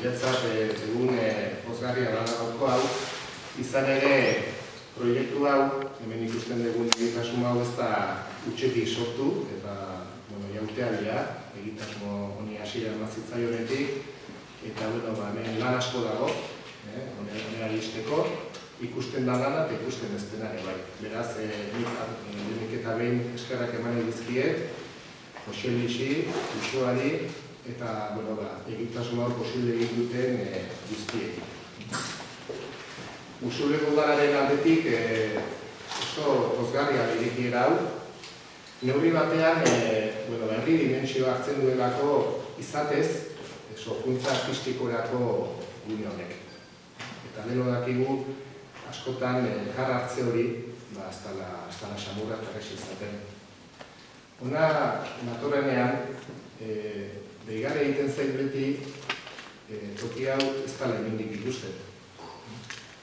niretzat egun pozgarria da gaurko hau, izan ere proiektu hau, hemen ikusten dugun egitasmo hau ez da hutsetik sortu, eta jautea dira, egitasmo honi hasiera eman zitzaionetik, eta hemen lan asko dago, honera iristeko, ikusten da lana eta ikusten ez dena ere bai. Beraz, nik eta behin eskerrak eman edizkiet, Jose Luisi, Uxoari, eta egitasmo hau posible egin duten guztiek. Uxuleko udalaren aldetik oso pozgarria irekiera hau. Neurri batean, herri dimentsioa hartzen duelako izatez, sorkuntza artistikorako gune honek. Eta leno dakigu, askotan elkar hartze hori, ez dela samurra eta errez izaten. Hona, natorrenean, deigarri egiten zait beti, toki hau ez dela hemendik ikusten.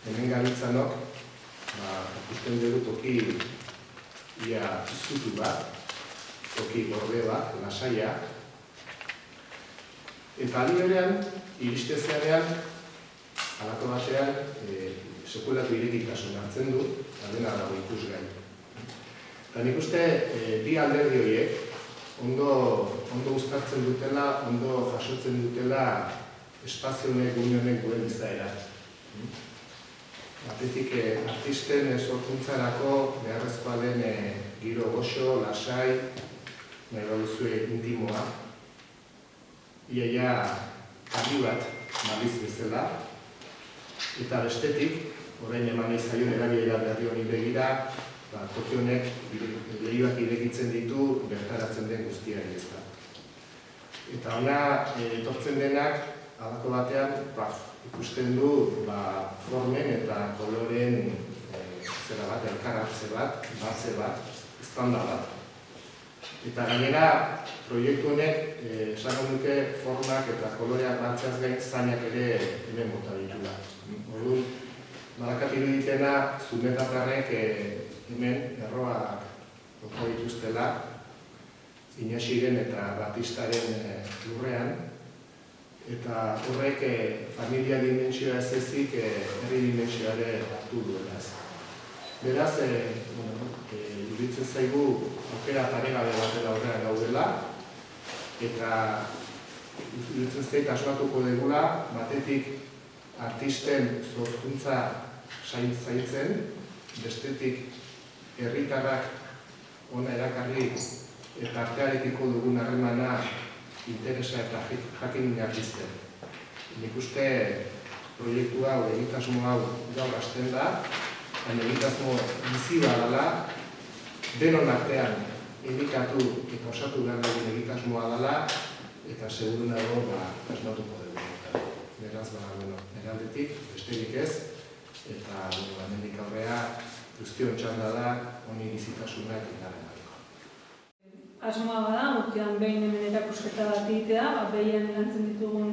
Hemen gabiltzanok, ikusten dugu toki ia izkutu bat, toki gorde bat, lasaia. Eta aldi berean, iristezeanean, halako batean, sekuelatu irekitasun hartzen du, eta dena dago ikusgai. Eta nik uste, bi alderdi horiek ondo uztartzen dutela, ondo jasotzen dutela espazio honek, gune honek duen izaera. Batetik, artisten sorkuntzarako beharrezkoa den giro goxo, lasai, nahi baduzue intimoa. Iaia argi bat, maliz bezala. Eta bestetik, orain eman izaion erabilera berri honi begira, toki honek lehioak irekitzen ditu bertaratzen den guztiari ez da. Eta hona etortzen denak, halako batean, ikusten du formen eta koloren elkar hartze bat, batze bat, estanda bat. Eta gainera, proiektu honek, esango nuke formak eta koloreak batzeaz gain zainak ere hemen bota ditula. Orduan, badakat iruditena, zumetatarrek hemen erroak bota dituztela, Inaxiren eta Batistaren lurrean, eta horrek familia dimentsioa ez ezik herri dimentsioa ere hartu duenaz. Beraz, iruditzen zaigu aukera paregabe batela horrean gaudela, eta iruditzen zait asmatuko degula, batetik artisten sorkuntza zaintzen, bestetik herritarrak ona erakarri eta artearekiko dugun harremana interesa eta jakininak izten. Nik uste proiektu hau, egitasmo hau gaur hasten da, baina egitasmo bizi dela, denon artean elikatu eta osatu behar dugun egitasmoa dela, eta seguru nago asmatuko dugu. Beraz, eraldetik, besterik ez, eta hemendik aurrea guztion txanda da, honi bizitasunak indarren aliko. Asmoa bada, urtean behin hemen erakusketa bat egitea, behian lantzen ditugun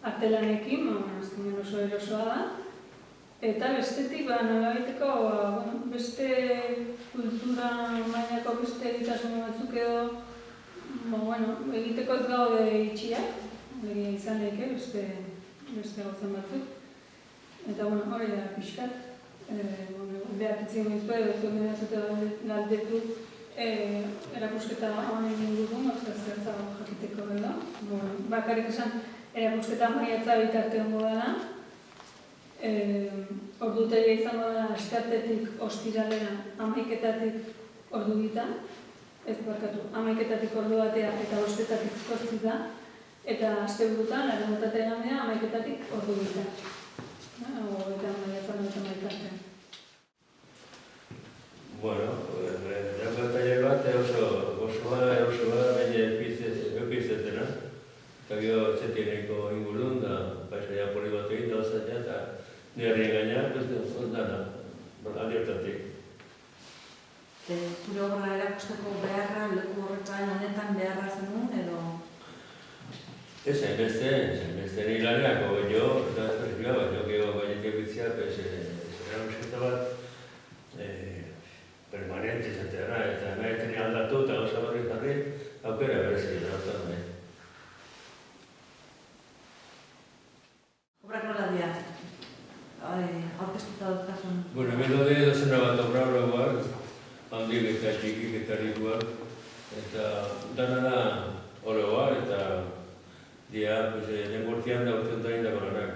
artelanekin, azkenean oso erosoa da. Eta bestetik, nolabaiteko, beste kultura mailako beste egitasmo batzuk edo, egiteko ez gaude itxiak, izan daike beste gauzen batzuk. Eta hori da pixkat, behar itzien giztu edo zuen denazute galdetu erakusketa honen inguruan, zertza jakiteko edo. Bakarrik esan, erakusketa maiatza bitarte hongo dela. Ordutegia izango dela asteartetik ostiralera 11:00-tik ordu bita. Ez barkatu, 11:00-tik ordu batea eta 5:00-tik 8:00 eta asteburutan, larunbatean igandea 11:00-tik ordu bita. Eta maiatzan duten baitatzen. Taller bat osoa baina eukizetena. Eta gero txetieneko ingurun, da paisaia poli bat egin da ozatea, eta nire gaina, ondana, alertatik. Zure obra erakusteko beharra, leku horretan honetan beharra zenun, edo? Ez, hainbeste hilareako jo, eta ez perifioa bat, jo gero bainetik bitzia, erakusketa bat, permanente izatea, eta nahi aldatu eta gauza horri jarri, aukera berezia da. Bueno, hemen daude dozena bat obradoragoak, handik eta txikik eta rikuak, eta dana da oroa, eta dia, lehen gortian da urtean da indako lanak.